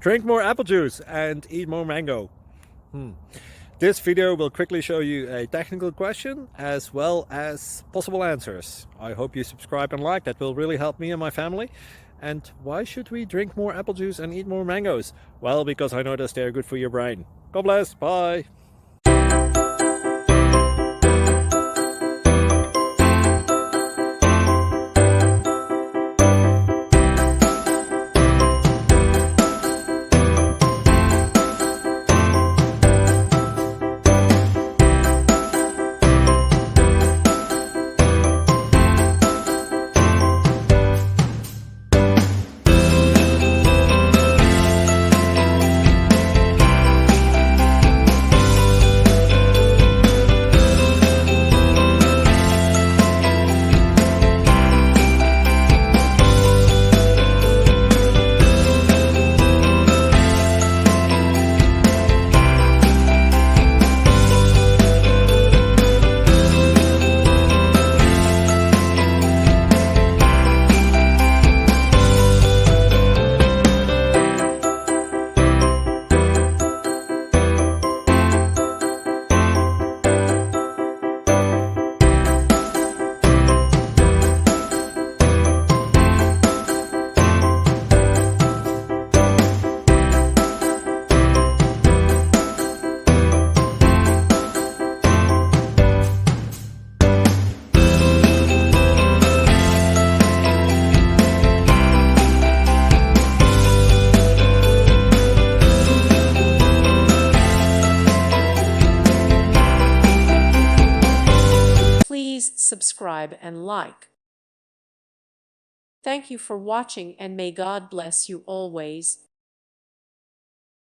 Drink more apple juice and eat more mango. This video will quickly show you a technical question as well as possible answers. I hope you subscribe and like, that will really help me and my family. And why should we drink more apple juice and eat more mangoes? Well, because I noticed they're good for your brain. God bless, bye. Please subscribe and like. Thank you for watching, and may God bless you always.